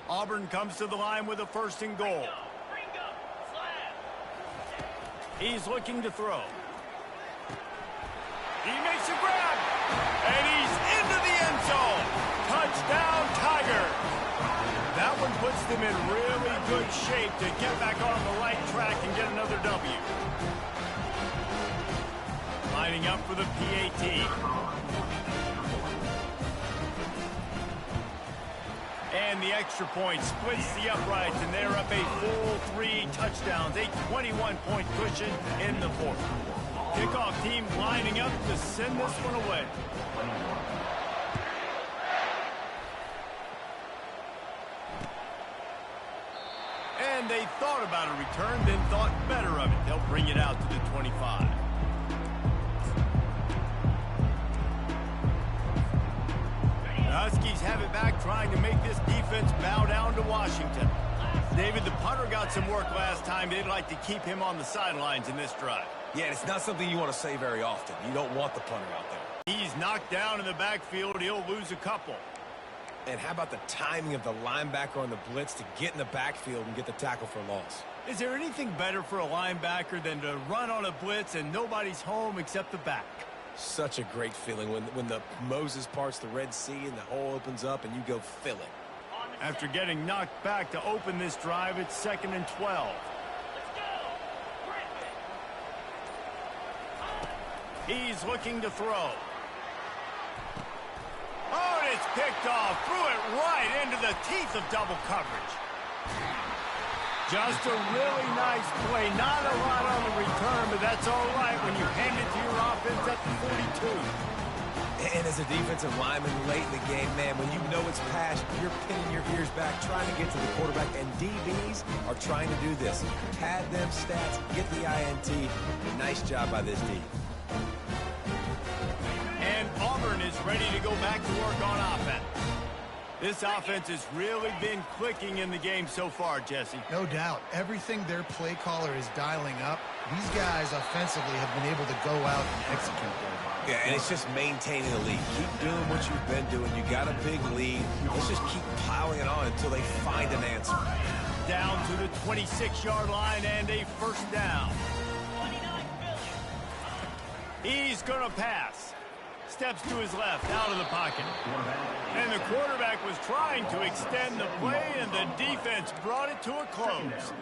[SPEAKER 1] Auburn comes to the line with a 1st and goal. He's looking to throw. He makes a grab. And he's into the end zone. Touchdown, Tiger. That one puts them in really good shape to get back on the right track and get another W. Lining up for the PAT. And the extra point splits the uprights, and they're up a full 3 touchdowns, a 21-point cushion in the fourth. Kickoff team lining up to send this one away. And they thought about a return, then thought better of it. They'll bring it out to the 25. Huskies have it back, trying to make this defense bow down to Washington. David, the punter got some work last time. They'd like to keep him on the sidelines in this drive.
[SPEAKER 2] Yeah, it's not something you want to say very often. You don't want the punter out there.
[SPEAKER 1] He's knocked down in the backfield. He'll lose a couple.
[SPEAKER 2] And how about the timing of the linebacker on the blitz to get in the backfield and get the tackle for loss?
[SPEAKER 1] Is there anything better for a linebacker than to run on a blitz and nobody's home except the back?
[SPEAKER 2] Such a great feeling when the Moses parts the Red Sea and the hole opens up and you go fill it.
[SPEAKER 1] After getting knocked back to open this drive, it's 2nd and 12. He's looking to throw. Oh, and it's picked off. Threw it right into the teeth of double coverage. Just a really nice play. Not a lot on the return, but that's all right when you hand it to your offense at the 42.
[SPEAKER 2] And as a defensive lineman late in the game, man, when you know it's past, you're pinning your ears back, trying to get to the quarterback, and DBs are trying to do this. Pad them stats, get the INT. Nice job by this D.
[SPEAKER 1] And Auburn is ready to go back to work on offense. This offense has really been clicking in the game so far, Jesse.
[SPEAKER 3] No doubt. Everything their play caller is dialing up, these guys offensively have been able to go out and execute.
[SPEAKER 2] Yeah, and it's just maintaining the lead. Keep doing what you've been doing. You got a big lead. Let's just keep plowing it on until they find an answer.
[SPEAKER 1] Down to the 26-yard line and a first down. He's going to pass. Steps to his left, out of the pocket. And the quarterback was trying to extend the play, and the defense brought it to a close.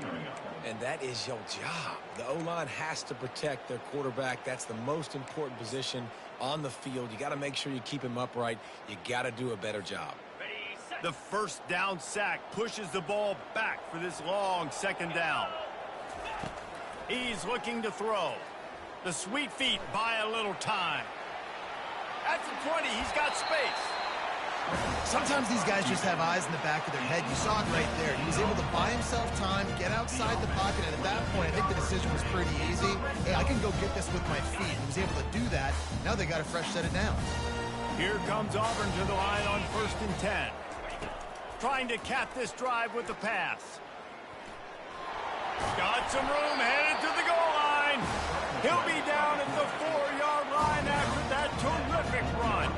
[SPEAKER 2] And that is your job. The O-line has to protect their quarterback. That's the most important position on the field. You got to make sure you keep him upright. You got to do a better job.
[SPEAKER 6] Ready, set.
[SPEAKER 1] The first down sack pushes the ball back for this long second down. He's looking to throw. The sweet feet buy a little time. At the 20, he's got space.
[SPEAKER 3] Sometimes these guys just have eyes in the back of their head. You saw it right there. He was able to buy himself time, get outside the pocket, and at that point, I think the decision was pretty easy. Hey, I can go get this with my feet. He was able to do that. Now they got a fresh set of downs.
[SPEAKER 1] Here comes Auburn to the line on 1st and 10. Trying to cap this drive with the pass. Got some room, headed to the goal line. He'll be down at the 4-yard line after that terrific run.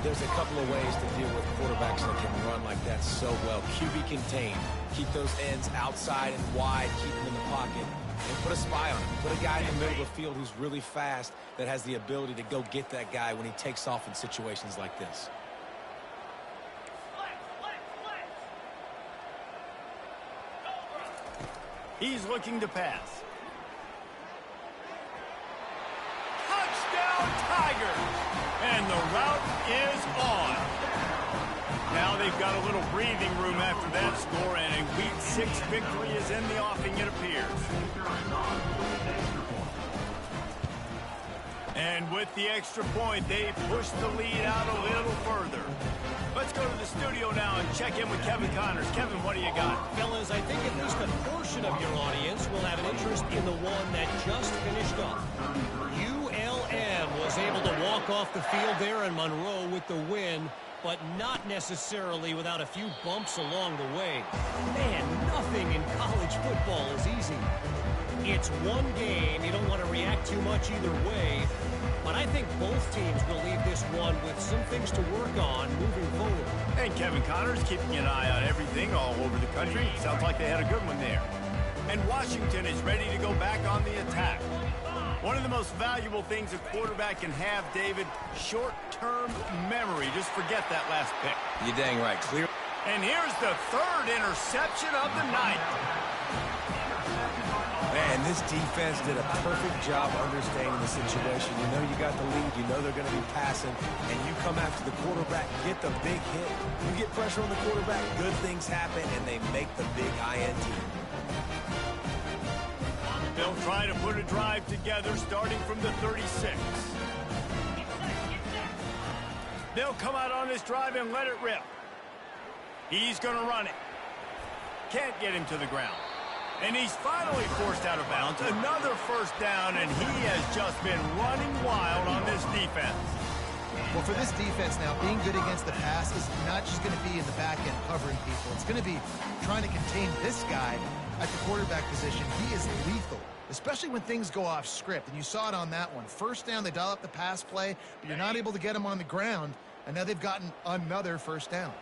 [SPEAKER 2] There's a couple of ways to deal with quarterbacks that can run like that so well. QB contained. Keep those ends outside and wide. Keep them in the pocket. And put a spy on him. Put a guy in the middle of the field who's really fast that has the ability to go get that guy when he takes off in situations like this.
[SPEAKER 1] He's looking to pass. Touchdown, Tigers! And the route is on. Now they've got a little breathing room after that score, and a Week 6 victory is in the offing, it appears. And with the extra point, they push the lead out a little further. Let's go to the studio now and check in with Kevin Connors. Kevin, what do you got?
[SPEAKER 4] Fellas, I think at least a portion of your audience will have an interest in the one that just finished up. ULM was able to walk off the field there in Monroe with the win, but not necessarily without a few bumps along the way. Man, nothing in college football is easy. It's one game. You don't want to react too much either way. But I think both teams will leave this one with some things to work on moving forward.
[SPEAKER 1] And Kevin Connors keeping an eye on everything all over the country. Sounds like they had a good one there. And Washington is ready to go back on the attack. One of the most valuable things a quarterback can have, David, short-term memory. Just forget that last pick.
[SPEAKER 2] You're dang right. Clear.
[SPEAKER 1] And here's the third interception of the night.
[SPEAKER 2] Man, this defense did a perfect job understanding the situation. You know you got the lead. You know they're going to be passing. And you come after the quarterback, get the big hit. You get pressure on the quarterback, good things happen, and they make the big INT.
[SPEAKER 1] They'll try to put a drive together starting from the 36. They'll come out on this drive and let it rip. He's going to run it. Can't get him to the ground. And he's finally forced out of bounds. Another first down, and he has just been running wild on this defense.
[SPEAKER 3] Well, for this defense now, being good against the pass is not just going to be in the back end covering people. It's going to be trying to contain this guy at the quarterback position. He is lethal, especially when things go off script. And you saw it on that one. First down, they dial up the pass play, but you're not able to get him on the ground. And now they've gotten another first down.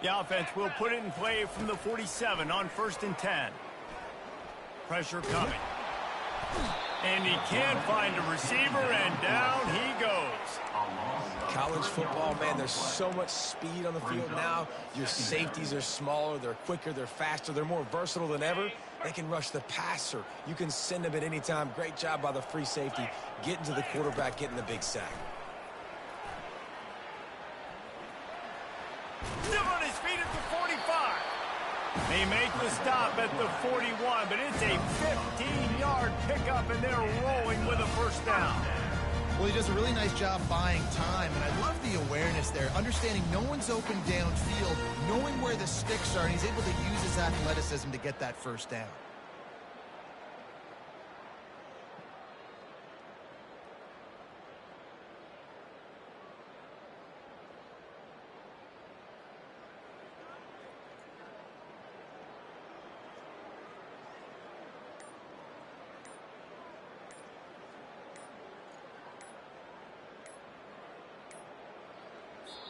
[SPEAKER 1] The offense will put it in play from the 47 on 1st and 10. Pressure coming. And he can't find a receiver, and down he goes.
[SPEAKER 2] College football, man, there's so much speed on the field now. Your safeties are smaller, they're quicker, they're faster, they're more versatile than ever. They can rush the passer. You can send them at any time. Great job by the free safety, getting to the quarterback, getting the big sack.
[SPEAKER 1] Still on his feet at the 45. They make the stop at the 41, but it's a 15-yard pickup, and they're rolling with a first down.
[SPEAKER 3] Well, he does a really nice job buying time, and I love the awareness there, understanding no one's open downfield, knowing where the sticks are, and he's able to use his athleticism to get that first down.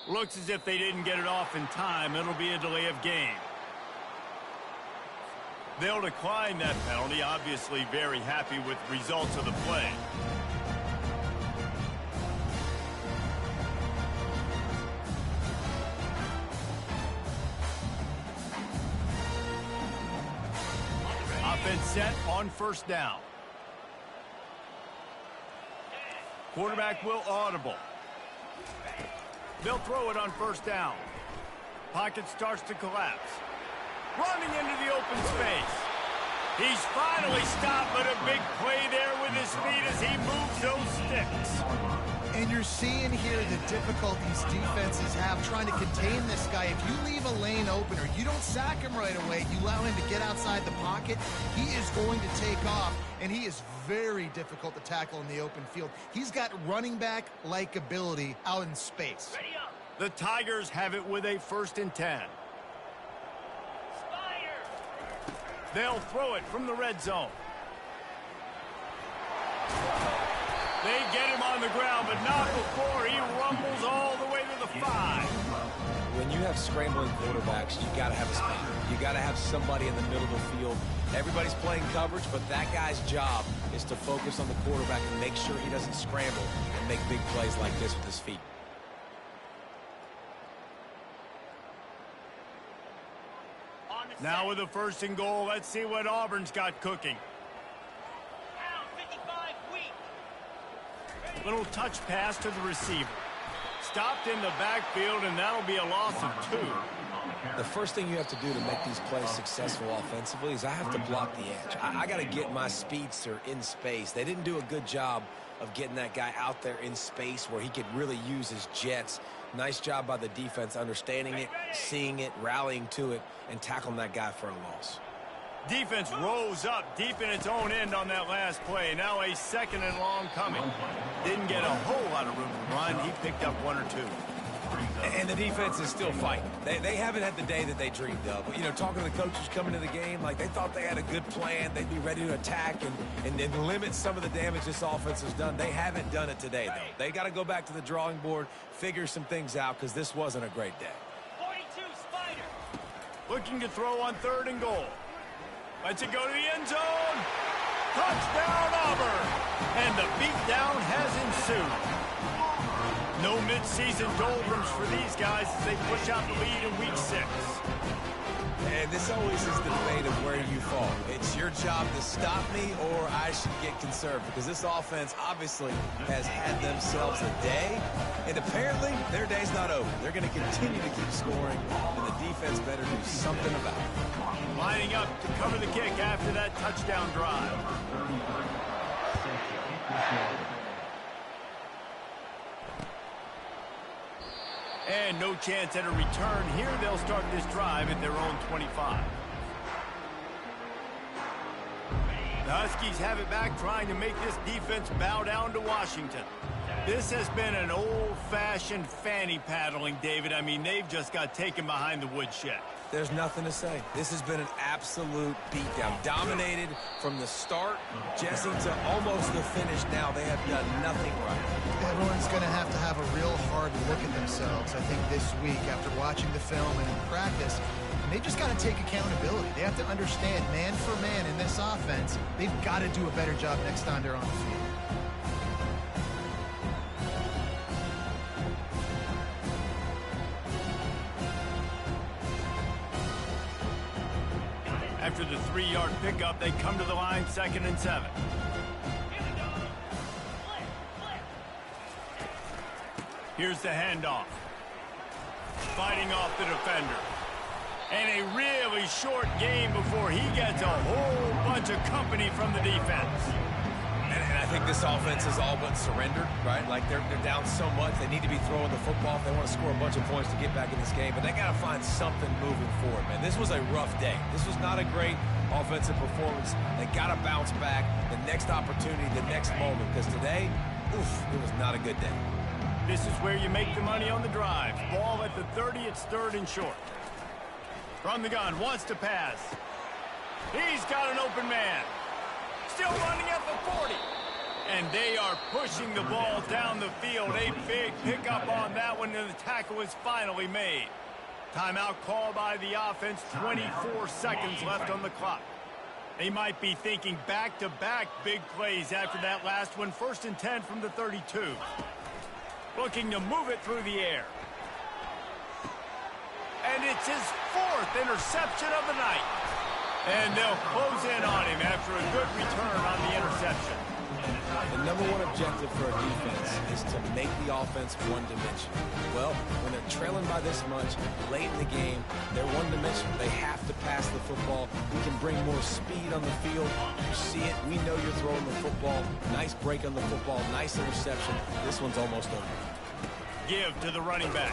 [SPEAKER 1] Looks as if they didn't get it off in time. It'll be a delay of game. They'll decline that penalty, obviously very happy with the results of the play. Offense set on first down. Quarterback will audible. They'll throw it on first down. Pocket starts to collapse. Running into the open space. He's finally stopped, but a big play there with his feet as he moves those sticks.
[SPEAKER 3] And you're seeing here the difficulties defenses have trying to contain this guy. If you leave a lane open or you don't sack him right away, you allow him to get outside the pocket, he is going to take off, and he is very difficult to tackle in the open field. He's got running back-like ability out in space.
[SPEAKER 6] Ready up.
[SPEAKER 1] The Tigers have it with a 1st and 10.
[SPEAKER 6] Spider.
[SPEAKER 1] They'll throw it from the red zone. They get him on the ground, but not before he rumbles all the way to the 5.
[SPEAKER 2] When you have scrambling quarterbacks, you got to have a spot. You got to have somebody in the middle of the field. Everybody's playing coverage, but that guy's job is to focus on the quarterback and make sure he doesn't scramble and make big plays like this with his feet.
[SPEAKER 1] Now with a 1st and goal, let's see what Auburn's got cooking.
[SPEAKER 6] Pound 55 weak.
[SPEAKER 1] Little touch pass to the receiver. Stopped in the backfield, and that'll be a loss of 2.
[SPEAKER 2] The first thing you have to do to make these plays successful offensively is I have to block the edge. I got to get my speedster in space. They didn't do a good job of getting that guy out there in space where he could really use his jets. Nice job by the defense understanding it, seeing it, rallying to it, and tackling that guy for a loss.
[SPEAKER 1] Defense rose up deep in its own end on that last play. Now a 2nd and long coming. Didn't get a whole lot of room to run. He picked up 1 or 2.
[SPEAKER 2] And the defense is still fighting. They haven't had the day that they dreamed of. You know, talking to the coaches coming to the game, like they thought they had a good plan. They'd be ready to attack and then limit some of the damage this offense has done. They haven't done it today, though. They got to go back to the drawing board, figure some things out, because this wasn't a great day.
[SPEAKER 6] 42 Spider.
[SPEAKER 1] Looking to throw on 3rd and goal. Lets it go to the end zone. Touchdown, Auburn. And the beatdown has ensued. No midseason doldrums for these guys as they push out the lead in week 6.
[SPEAKER 2] And this always is the debate of where you fall. It's your job to stop me or I should get conserved, because this offense obviously has had themselves a day, and apparently their day's not over. They're going to continue to keep scoring, and the defense better do something about it.
[SPEAKER 1] Lining up to cover the kick after that touchdown drive. And no chance at a return here. They'll start this drive at their own 25. The Huskies have it back, trying to make this defense bow down to Washington. This has been an old-fashioned fanny paddling, David. I mean, they've just got taken behind the woodshed.
[SPEAKER 2] There's nothing to say. This has been an absolute beatdown. Dominated from the start, Jesse, to almost the finish now. They have done nothing right.
[SPEAKER 3] Everyone's going to have a real hard look at themselves, I think, this week after watching the film and in practice. And they've just got to take accountability. They have to understand, man for man in this offense, they've got to do a better job next time they're on the field.
[SPEAKER 1] After the 3-yard pickup, they come to the line, 2nd and 7. Here's the handoff. Fighting off the defender. And a really short game before he gets a whole bunch of company from the defense.
[SPEAKER 2] And I think this offense is all but surrendered, right? Like they're down so much, they need to be throwing the football if they want to score a bunch of points to get back in this game. But they got to find something moving forward, man. This was a rough day. This was not a great offensive performance. They got to bounce back the next opportunity, the next moment, because today, oof, it was not a good day.
[SPEAKER 1] This is where you make the money on the drive. Ball at the 30, it's 3rd and short. From the gun, wants to pass. He's got an open man. Still running at the 40. And they are pushing the ball down the field. A big pickup on that one, and the tackle is finally made. Timeout called by the offense, 24 seconds left on the clock. They might be thinking back-to-back big plays after that last one. 1st and 10 from the 32. Looking to move it through the air. And it's his 4th interception of the night. And they'll close in on him after a good return on the interception.
[SPEAKER 2] The #1 objective for a defense is to make the offense one-dimensional. Well, when they're trailing by this much, late in the game, they're one-dimensional. They have to pass the football. We can bring more speed on the field. You see it. We know you're throwing the football. Nice break on the football. Nice interception. This one's almost over.
[SPEAKER 1] Give to the running back.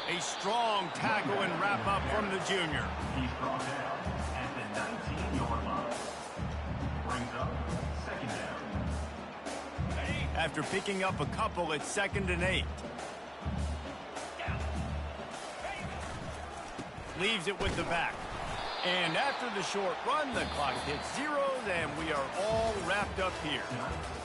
[SPEAKER 1] A strong tackle and wrap up from the junior.
[SPEAKER 5] He's brought down at the 19-yard line. Brings up second down.
[SPEAKER 1] After picking up a couple, it's 2nd and 8. Leaves it with the back. And after the short run, the clock hits zeros, and we are all wrapped up here.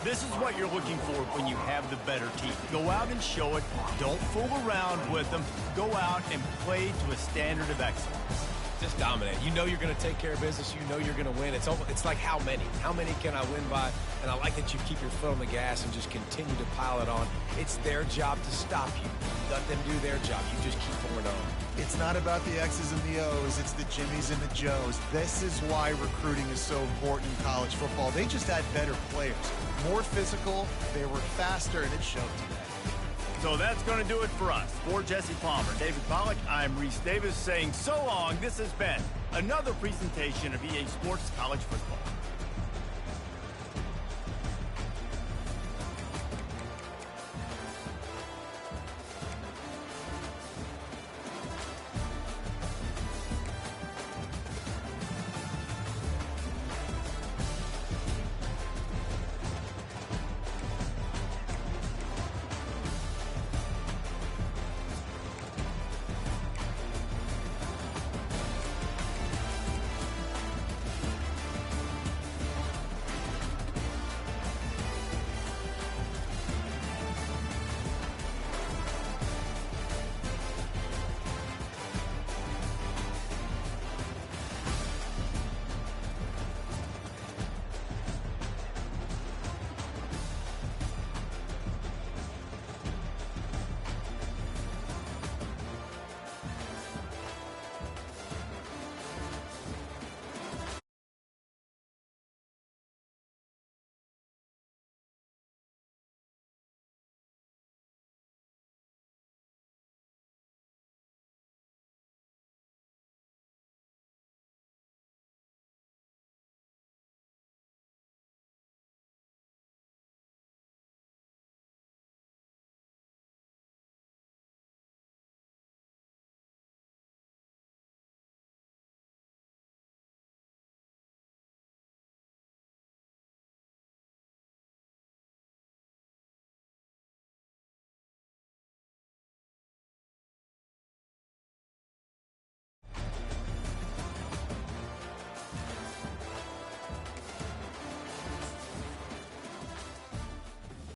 [SPEAKER 1] This is what you're looking for when you have the better team. Go out and show it. Don't fool around with them. Go out and play to a standard of excellence.
[SPEAKER 2] Just dominate. You know you're going to take care of business. You know you're going to win. It's like how many? How many can I win by? And I like that you keep your foot on the gas and just continue to pile it on. It's their job to stop you. Let them do their job. You just keep pouring on.
[SPEAKER 3] It's not about the X's and the O's. It's the Jimmies and the Joes. This is why recruiting is so important in college football. They just had better players. More physical. They were faster, and it showed today.
[SPEAKER 1] So that's going to do it for us. For Jesse Palmer, David Pollack, I'm Reese Davis saying so long. This has been another presentation of EA Sports College Football.